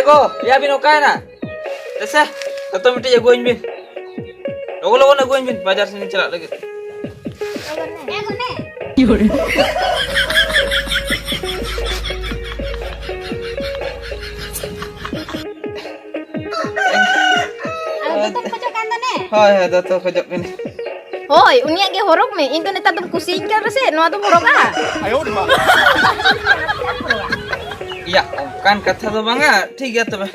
Ego, ya bin okaina. Desa, atau minta jagoin bin. Logo nagoin bin, bajar sini celak lagi. Ego ne. Yore. Betul kocok kan ne? Hai, ada tuh kejap ini. Hoi, unia ge horok me. Into neta tum kusin kan rese. Noa tum horok ah. Iya, kan kata tuh bangga, tiga tuh bah.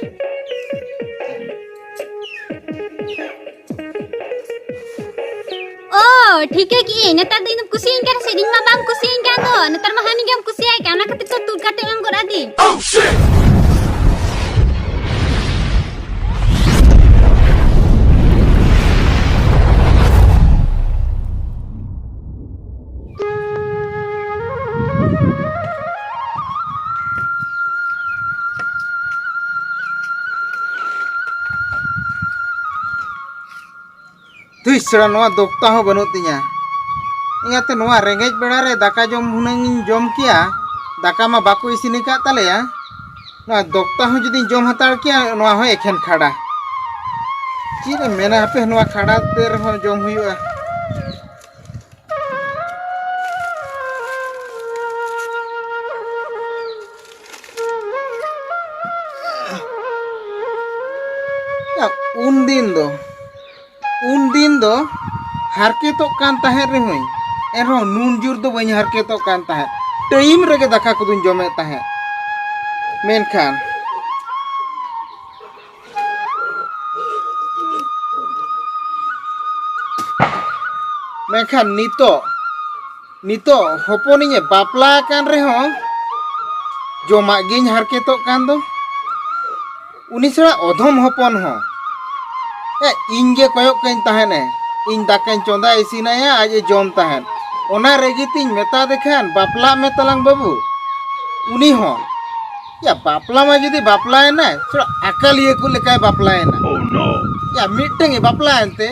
Oh, ठीक है कि नेता दिन कुसिन कर से दिन मा balm कुसिन का तो नेतर मा हानि गम कुसिया का ना खातिर तो तू काटे एम गोरा दी Tuh isra noa dokta ho banut tinya. Ingate noa rengej bedare daka jom hunang jom kia. Daka ma baku isini ka tale ya. Noa dokta ho judi jom hatar kia noa ho ekhen khada. Chire mena hape noa khada ter ho jom huyua. Ya undin do harketok kan tahe rehoy enho nun jur do bañ harketok kan tahe time rege daka kudun jome tahe menkan nito hoponinya bapla kan reho jomak giñ harketok kan do uni sara odhom hopon ho inge koyok kain tahane इन दाकान चोंदा इसिनाया आज जम ताहन ओना रेगितिन मेता देखान बापला में तलांग बाबू उनी हो या बापला में जदी बापला है ना थोड़ा अकल ये को लेका बापला है ना या मिटंगे बापला एंते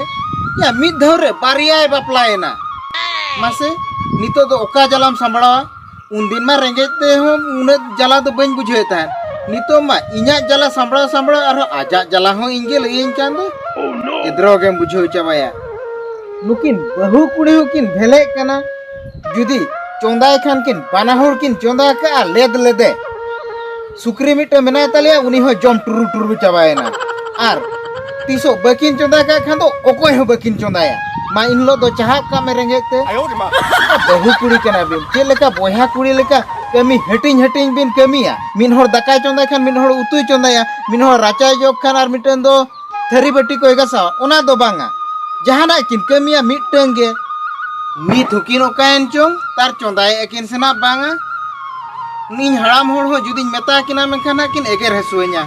या मिट धौरे बारिया बापला है ना मासे नितो दो ओका जलाम संभळा उन दिन मा रेंगेते हो उन जला तो बन बुझे ताहन नितो मा इnya जला संभळा आरो आजा जला हो इंगे लईन चांदो इधरो के बुझो चाबाया नुकिन बहु कुड़ी किन भेले कना जुदी चोंदाय खान किन बानाहोर किन चोंदा का लेद लेदे सुक्री मिट मेना तलिया उनी हो जम टुरु टुरु चाबायना आर तीसो बकिन चोंदा का खान दो ओकोय हो बकिन चोंदाया मा इन लो दो चाहब का में रेंगेते बहु कुड़ी कना बिन के लेका बोया कुड़ी लेका कमी हटिंग बिन कमिया मिन होर दका चोंदा खान मिन होर उतुय चोंदाया मिन होर राचा जोग खान आर मिटन दो थरी बट्टी को एगासा ओना दो बांगा जहाना किन कमिया मिटंगे मी थुकिन ओकायन चोंग तार चोंदाय एकिन सेना बांगा नीन हराम होड़ हो जुदी मेता किना मेखाना किन एगेर हसुए냐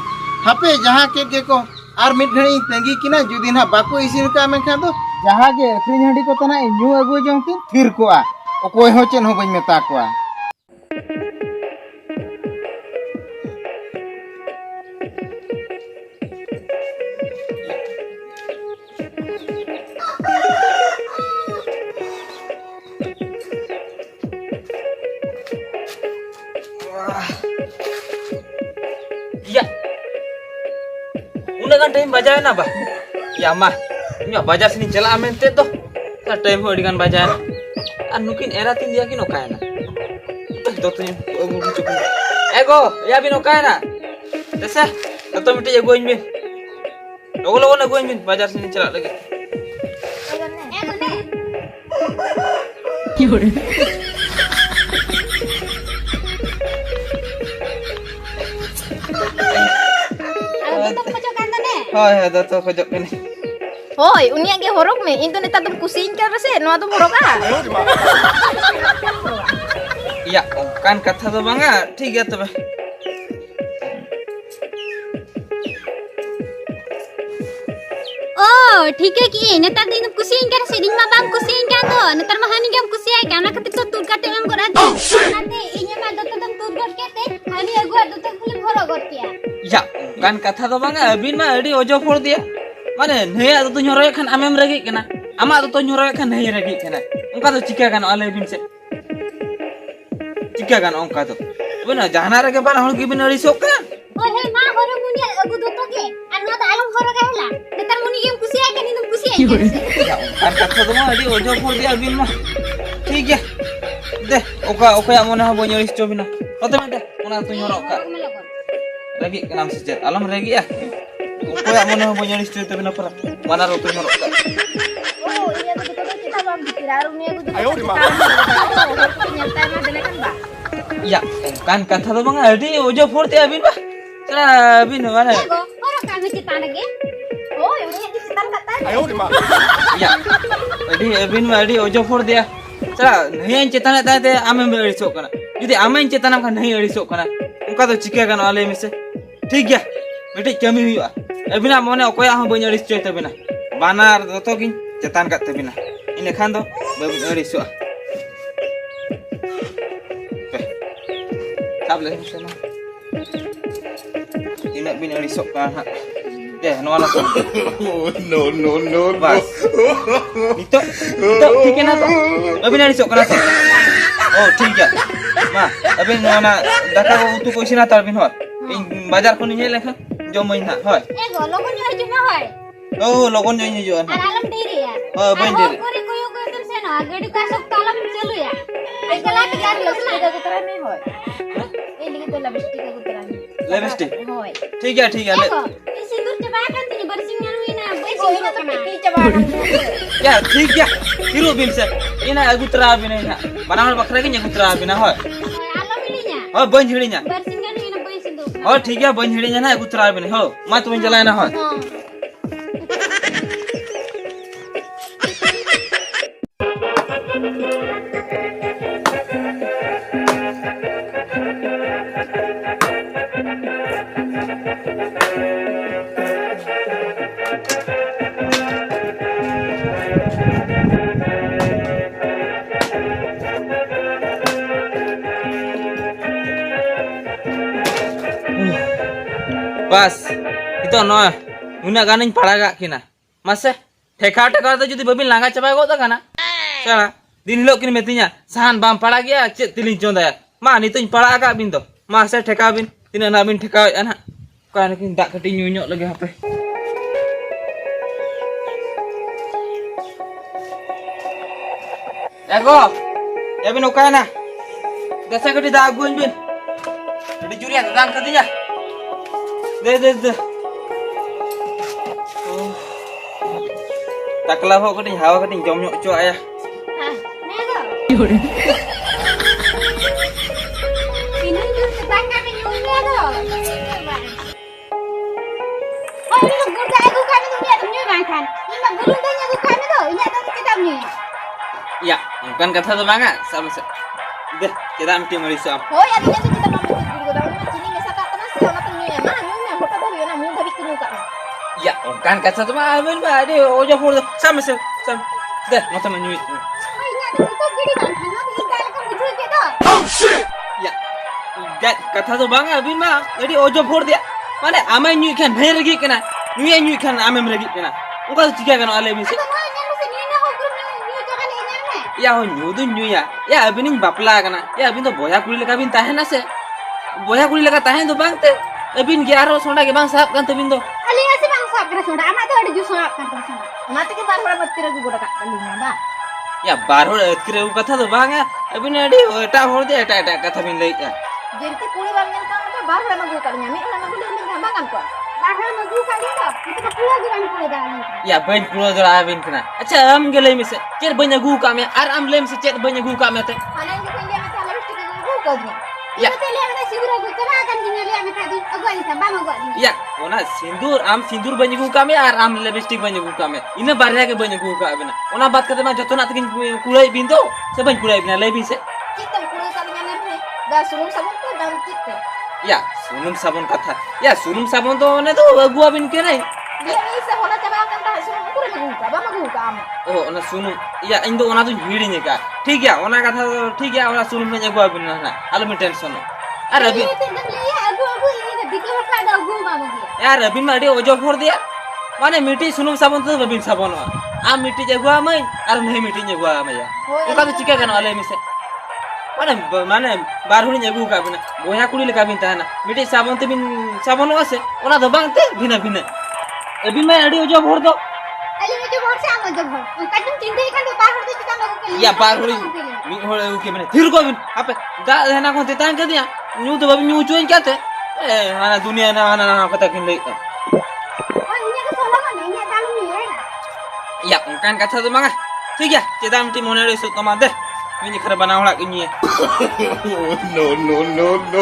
हापे जहां के को आर मिट घड़ी तंगी किना जुदी ना बाको इसिन का मेखा दो जहां के अखरी हंडी को तना न्यू अगु जों किन थिर कोआ ओकोय हो चेन हो बñ मेता कोआ Iya. Udah kan time bajaran apa? Ya mah. Ini bajar sini celak amente toh. Kan time ho dengan bajaran. Anukin era tin dia kin okaina. Dokternya cukup. Ego, ya bin okaina. Desa, atau minta jagoin bin. Logo nagoin bin, bajar sini celak lagi. Ego ne. Yore. Betul kocok kan ne? Hai, ada tuh kejap ini. Hoi, unia ge horok me. Into neta tum kusin kan rese. Noa tum horok ah. Iya, kan kata tuh bangga, tiga tuh bah. Oh, ठीक है कि नेता दिन कुसिन कर से दिन मा balm कुसिन का तो नेतर मा हानि गम कुसिया का ना खातिर तो तू काटे एम गोरा दी नाते इnya मा दत दम तू गोट केते हानि अगु दत खुली भरो गोटिया Ya, kan kata tuh bangga, bin mah di ojo for dia. Mana nih ada tuh nyoroy kan amem regi kena. Ama ada tuh nyoroy kan nih regi kena. Ongka tuh cika kan oleh bin se. Cika kan ongka tuh. Benar, jangan ada ke bana hol gibin risok kan. Oh he मा हरो Muniya Ya, kan kata tu mah di ojo por dia bin mah. ठीक है. दे ओका yang mana ha bonyo isto bina. Ote mate ona tu nyorok ka. Lagi kenam sejat. Alam lagi ya. Yang mana ha bonyo isto te bina para. Mana ro tu nyorok ka. Oh, iya betul betul kita bang dikira runia aku tuh. Ayo, di mana? Ternyata emang bener kan, Mbak? Ya, kan kata tu bang adi ojo por dia bin mah. Cara bin mana? Ego, orang kami cerita lagi. Oh, yang ini setan kata. Ya. Adi bin mah adi ojo por dia. Cara नहीं चेतना ताते आमे में अड़िसो कना यदि आमे चेतना का नहीं अड़िसो कना उनका तो चिके कना आले में से ठीक है बेटे कमी हुआ अबिना मने ओकोया हम बन अड़िस चोय तबिना बानार दतो किन चेतन का तबिना इन खान दो बबिन अड़िसो साब ले सेना इन बिन अड़िसो का दे नवाला No. बस itu ठीक है ना तो अभी नहीं सोकना से oh ठीक है मा अभी नवाना दाका को उतु कोई ना तारबिन हो इन बाजार को नहीं लेखा जो महीना हो Ego, logon nyo cuma hoy. oh logon जो नहीं जो Alam diri ya. oh banjir Kuri kuyu kuyu tu seno, agadi kasok talam celu ya. Ay kalat kan lo Lipstick aku terang nih, hoy. Ini kita lipstick aku terang. Lipstick Hoy. ठीक है Ego, ini sindur coba kan tini bersihnya lu ina, Oh, ini tuh pikir coba. ya ठीक है हिरो बिन से ina agu tera बिन ina बनावल बकरा के agu tera बिन हो Alam ilinya. oh banjirinya Bersihnya lu ina boy sindur. oh ठीक है banjirinya ना agu tera बिन हो मा तुम जलाना हो बस itu no una ganin palaga kina mase ठेका तो जुदी बबिन लांगा चबाय गो kana चला दिन हिलो किन मेतिnya sahan bam pala gya chet tilin chonda ma nituñ pala ka bin do ma se ठेका bin tina na bin ठेका ana kan kin dak kati nyunyok lagi hape ego ya bin okana desa kati da aguin bin di jurian dang katinya they takla ho kading hawa kading jom nyok cu ayah Ah, nego. Ini nyu sedang kami nyunya do. Oh, ini lu gurda aku kami tu nyu nyu makan. Ini mak gurda nya aku kami do. Ini ada kita nyu. ya bukan kata tu banga sama se deh kita mesti merisau Hoy, artinya tuh kita mau mikir juga dalam sini nggak saka kena sih orang tuh nyu mah nyu hoka dari na mu dari kenu ka. ya bukan kata tu mah amin bah de ojo pur sama se sam deh mau teman nyuit Oh, ini ada kita gini kan. Karena kita akan bujuk kita. ya kata tu banga amin mah jadi ojo pur dia mana amai nyuit kan bher lagi kena nyuit kan amai lagi kena uka tu tiga kan ale bisa Atau mau yang mesti ini ho guru nyu jangan ini ane. ya ho nyudu nyuya ya abin ing bapla kana ya abin to boya kuli leka bin tahen ase boya kuli leka tahen to bang te abin gyaro sonda ke bang sahab kan te bin to Alias si bang sahab kena sudah. Amat tu ada jus sahab kan sudah. Mati ke baru mati ragu gua kak kalunya ba. ya baru kire kata to bang abin adi eta hor de eta kata bin lei ya Jadi kuli bang yang kamu baru sama gua kalunya mi sama gua dengan bangan kok. Bahar magu kali dah. Kita pulang dengan pulang dah. ya bain pulo jara abin kana acha am gele mi se cer banya gu ka me ar am lem se cer banya gu ka me te Mana yang kita lihat sama lipstick gua kau ni. ya Kita lihat kita siguro gua coba akan gini lihat kita di. Aku ini tambah mau gua di. ya ona sindur am sindur banya gu ka me ar am lipstick banya gu ka me ina barya ke banya gu ka abina ona bat kate ma joto na tikin kulai bin to se ban kulai bina lei bin se Kita kuli kalunya nih. Dah suruh sama tuh dan kita. ya sunum sabun kata ya sunum sabun to ne to gua bin ke nai Dia bisa hola coba akan tak suruh aku udah buka, ba mau buka am. oh ona sunum ya indo ona tu hiri ne ka ठीक है ona kata ठीक है ona sunum ne gua bin na alo mi tension ar abin Ini tidak lihat aku ini dah dikira pada aku mau dia. यार अभी मारी ओजो फोड़ दिया माने मिट्टी सुनुम साबुन तो बबिन साबुन आ मिट्टी जगुआ मैं और नहीं मिट्टी जगुआ मैं या ओका तो चिका कन वाले मिसे माने बारहुनी जगु का बिना बोया कुड़ी लेका बिन ताना मिट्टी साबुन ते बिन साबुन वासे ओना दो बांगते भिना भिना अभी मैं अड़ी ओजो फोड़ दो Ali macam buat से आम जब उनका तुम चिंता ही कर दो बाहर तो चिंता लोगों के लिए या बार होड़ी मी होड़े उके बने थिर को बिन आपे दा है ना को ते तांग कर दिया न्यू तो बाबी न्यू चोइन क्या थे ए हाना दुनिया ना हाना ना कता किन ले और इन्हें तो सोला में नहीं दाल नहीं है ना या उनकान कथा तो मांगा ठीक है चेदाम टी मोने रे सुत मा दे मिनी खर बना होला किनी No, no, no, no.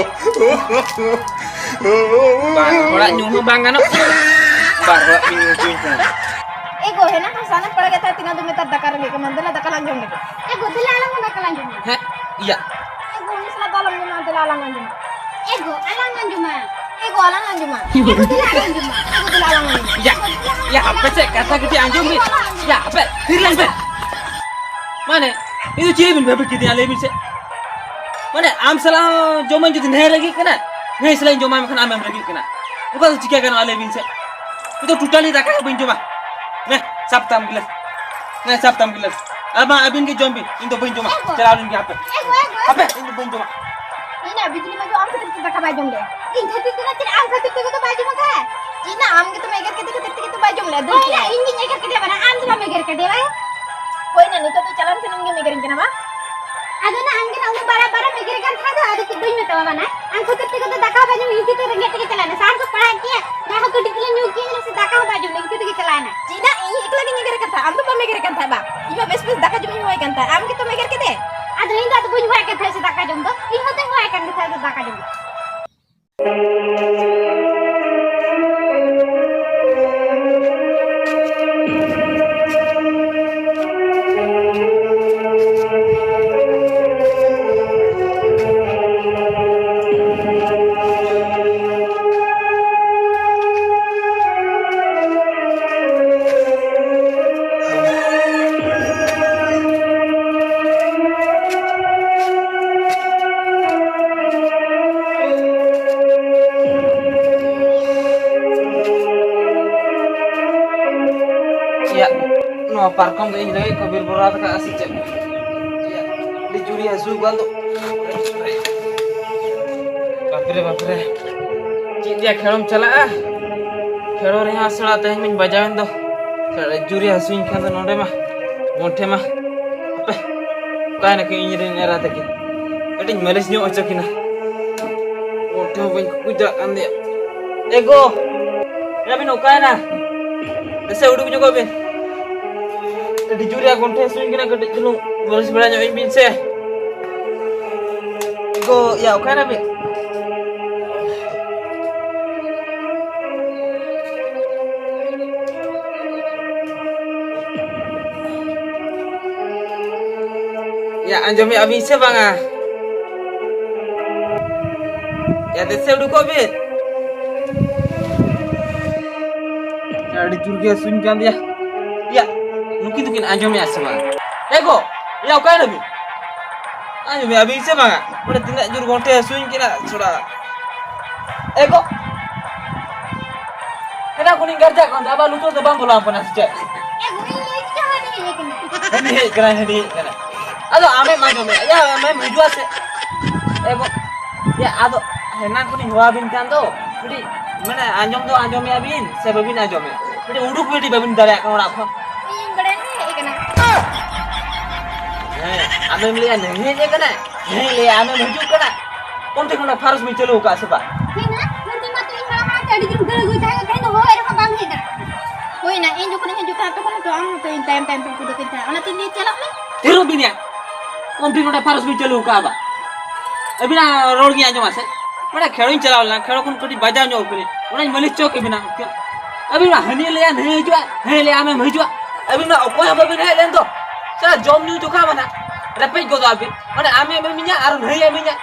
बार होड़ा न्यू हो बांगा नो बार होड़ा न्यू चोइन का एगो है ना हसाना पड़ गया था तीना दो में तब दकार लेके मंदिर ना दकार लग जाऊंगे एगो दिलाला में कलां जुमा है या एगो इसला दालम में ना दिलाला मंजुमा एगो अलांग जुमा एगो आला मंजुमा एगो दिलाला मंजुमा एगो दिलाला मंजुमा या apa sih kata kita anjung nih ya apa hirlang be mana itu ciri bin bapak kita alih bin se mana am salah joman jadi naik lagi kena naik selain joman makan am lagi kena bukan tu jika kan alih bin se itu totally tak kena bin joman nah sabtam gilas abang abin ke jombi itu bin joman jalan ke apa apa itu bin joman ini बिजली में जो आम खतिर के दका बाजुम ले इन खतिर के ना तेरे आम खतिर के तो बाजुम का जीना आम के तो मैं कर के खतिर के तो बाजुम ले दो ओए इन इन कर के बना आम तो मैं कर के देवा कोई ना नहीं तो चलन के नंगे में करेंगे ना बा अदो ना अंगे ना उन बड़ा मैं कर कर खा दो अदो तो दुई में तो बना आम खतिर के तो दका बाजुम इसी तो रंगे के चलाना सार को पढ़ा के ना हो कटी के न्यू के से दका बाजुम इसी तो के चलाना जीना ये एक लगे नहीं कर था आम तो मैं कर था बा ये बेस बेस दका जो हुआ करता आम के तो मैं कर के दे अदो इन तो बुझ हुआ के थे से दका जुम तो इन होते हुआ कर के थे दका जुम ya no parkom ke ini lagi kabir berat ke asik cek ya dicuri asu gua tuh bapre cik dia khelom chala khelo re hasla teh min bajawen do juri asuin kan nonde mah monte mah apa kain ke ini ren era teki keting malis nyo achakina monte bain kujak kan dia ego ya bin okaina ऐसे उड़ू भी जोगा बिन डिजूरिया गोंठे सुइन किना गटे चलू वर्ष बड़ा जो बिन से गो या ओका ना बिन या अंजमी अभी से बांगा या देसे उड़ू को बिन Ada jurga sunkan dia. Ya, mungkin tukin anjom ya sama. Ego, ya kau ada bi? Anjom ya bisa bang? Pada tindak jurga onte sunkan sudah. Ego, kenapa kau ni kerja kau? Abah lucu tu bang bola apa nasi cek? एगो इन चाह नहीं है कि Ini kena. Ado ame anjom ya, ame maju ase. Ego, ya ado hendak kau ni huwa bin kan tu. Jadi mana anjom ya bin, sebab bin anjom ya. Jadi uduk bedi babin dari akang orang apa? इन बड़े ने एक ना ame melihat nih je kena. Nih lihat ame maju kena. Kontek kena harus mencelu ka sebab. है ना नंदी मत इन मामा तड़ी जुम कर गई था कहीं तो हो रे बांग है ना कोई ना इन जो कने जो का तो आम तो इन टाइम पे कुछ के था अना तीन चला में Tiru bin ya. Kontek kena harus mencelu ka apa? Abi na road gi anjom ase. Mana khelin chalao na khelo kun kodi baja nyo kuni. Ona malis chok bina. Abi na hani le नहीं jua. Hani le ame maju. Abi na okoi apa bin hai len to. Sa jom nyu to ka mana. Repet go to abi. Mana ame minya aru नहीं minya.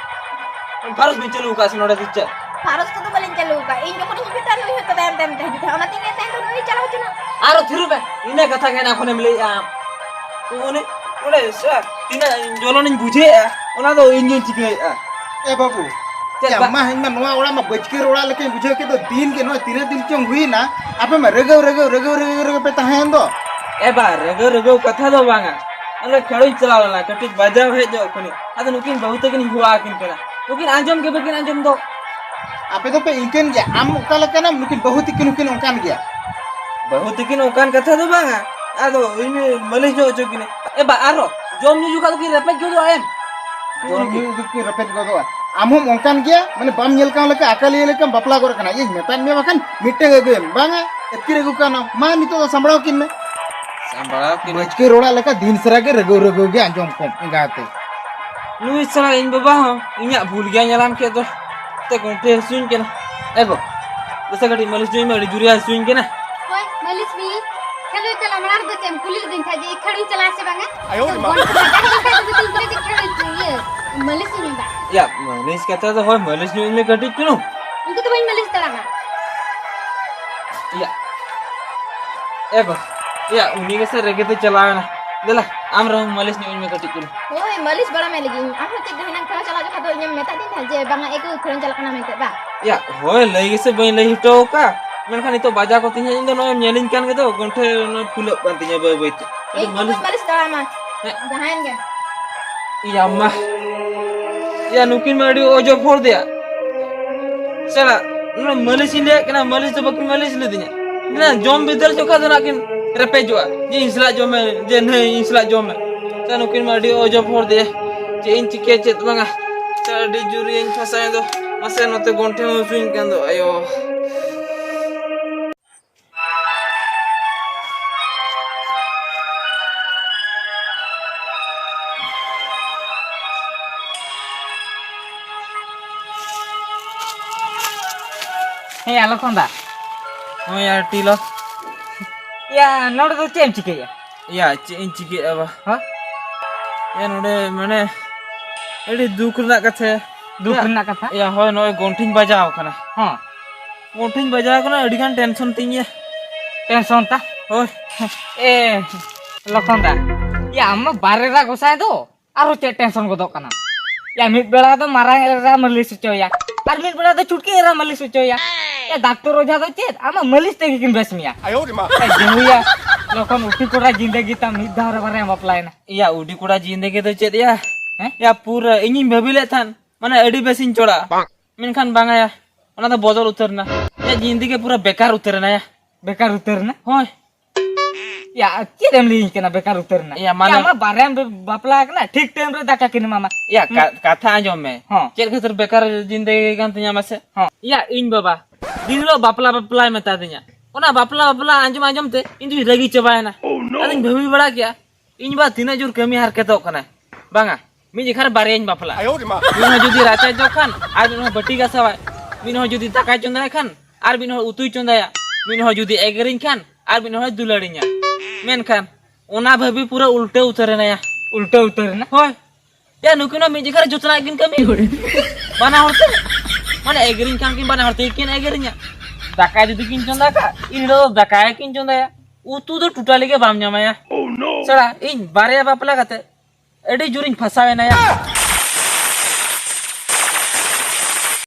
Harus mencelu ka senora ticha. फारस को तो बलन चलो का इन जो कने भी तान हो तो टाइम टाइम ते अना तीन टाइम तो नहीं चलाओ चना Aro thiru be. Ina katha kena khone mele one sa tina jolonin buje ona do injin chike ए बाबू क्या मा हिन में नवा ओड़ा में बचके रोड़ा लेके बुझे के तो दिन के नवा तीन दिन चंग हुई ना आपे में रगव पे तहें दो eba rego katha do banga ale kheloi chalawala katik baja he jo kuni adu nukin bahut kin huwa kin kena nukin anjom ke bakin anjom do आपे तो पे इनकन गया आम ओका लका ना मुकिन बहुत किन उनकान गया bahut kin okan katha do banga Ado ini malis jo gini. Ba aro jom nyu juga ki repet jo ayam. Jom ᱧᱩ ᱫᱩᱠᱤ ᱨᱮᱯᱮᱡ ᱜᱚᱫᱚᱜᱼᱟ ᱟᱢ ᱦᱚᱸ ᱚᱱᱠᱟᱱ ᱜᱮᱭᱟ ᱢᱟᱱᱮ ᱵᱟᱢ ᱧᱮᱞ ᱠᱟᱱ ᱞᱮᱠᱟ ᱟᱠᱟᱞᱤᱭᱟᱹ ᱞᱮᱠᱟᱢ ᱵᱟᱯᱞᱟ ᱜᱚᱫ ᱠᱟᱱᱟ ᱤᱧ ᱢᱮᱛᱟᱧ ᱢᱮ ᱵᱟᱠᱷᱟᱱ ᱢᱤᱫᱴᱟᱝ ᱟᱹᱜᱩᱭᱮᱢ ᱵᱟᱝᱟ ᱮᱛᱠᱤᱨ ᱟᱹᱜᱩ ᱠᱟᱱᱟ ᱢᱟ ᱱᱤᱛᱚᱜ ᱫᱚ ᱥᱟᱢᱵᱲᱟᱣ ᱠᱤᱱ ᱢᱮ Sambara ki ᱵᱟᱹᱪᱠᱟᱹ ᱨᱚᱲᱟᱜ ᱞᱮᱠᱟ ᱫᱤᱱ ᱥᱟᱨᱟ ᱜᱮ ᱨᱟᱹᱜᱟᱹᱣ ᱜᱮ ᱟᱸᱡᱚᱢ ᱠᱚᱢ ᱮᱸᱜᱟᱛᱮ nui sala in baba ho inya bhul gaya nyalam ke to te gonte suin kena. Ego. Desa gadi malis jo me juriya suin kena. Hoy malis bi kalau chala manar do tem kulir din tha je khadi chala se banga ayo ma betul betul je khadi ye malis ni ba Ya malis kata to hoy malis nyu me gadi kuno. unko to bain malis tala ma Ya. Ego. Ya uni ke se rege te chala na. Dela amra malis nyu me gadi kuno. Hoy malis bala me lagi am hate hinang kala chala jo khado inyam meta din tha je banga eko khurang chala kana mente ba Ya hoy lagi se bain lagi to ka. Menkan itu baja ko tinya indo no nyelin kan gitu gonte no pulak bantinya bae itu. eh malis tala ma jahan ge Iya mah. Ya nukin madi ojo for dia. Sala, no malis inde kena malis to bakin malis le dinya. Na jom bidal jo ka nakin repe jo. Je insla jom je ne insla jom. Sa nukin madi ojo for dia. Je in chike chet banga. Sa di juri in fasay do. Masa note gonte mo swing kan do ayo. Hei alokon da Oh ya tilo. ya node do chem chike ya Ya in chike aba. ha Ya node mane edi duk rena kathe. duk rena katha Ya hoy noy gonting bajao kana. ha Gonting bajao kana adi kan tension tinya. tension ta Hoy. eh lokon da ya amma bare ra gosai do aro che tension godok kana ya mid bela do marang era malis coya ar mid bela do chutki era malis coya ya doctor oja do chet ama malis te kin besmiya ayo di ma ya lokon uti kora jindagi ta mid dar bare am apply na Ya udi kuda jindagi to chet ya. Eh? Ya pura ingin babile than. Mana adi besin coda. Menkan banga ya. Ona to bodol utarna. Ya jindagi pura bekar utarna ya. bekar uter na Hoy. ya kidem li kena bekar uter na Ya, mana- ya ama bare am bapla kana ठीक time रे daka kin mama Ya kata anjom me. Ha. Chet khatir bekar jindagi kan tinya mase. Ha. Ya in baba. Dinlo bapla meta tinya. Ona bapla anjom te inju ragi coba na. Adin bhabi bada kya. In ba tina jur kami har ketok kana. Banga. Mi jikhar barein bapla. Minho judi racha jokan ar minho bati ga sawai. Minho judi takai chondai khan ar minho utui chondaya. Minho judi egerin khan ar minho dularinya. Men khan ona bhabi pura ulte utare na ya. उल्टा उतर ना Hoy. Ya nukuna mi jikhar jutna kin kami. Bana horte. Mana egerin khan kin bana horte kin egerinya. Dakai judi kin chonda ka. Indo dakai kin chonda ya. Utu do tutali ke bam nyama ya. Oh no. Sara in bare bapla kate. Edi jurin fasawe na ya.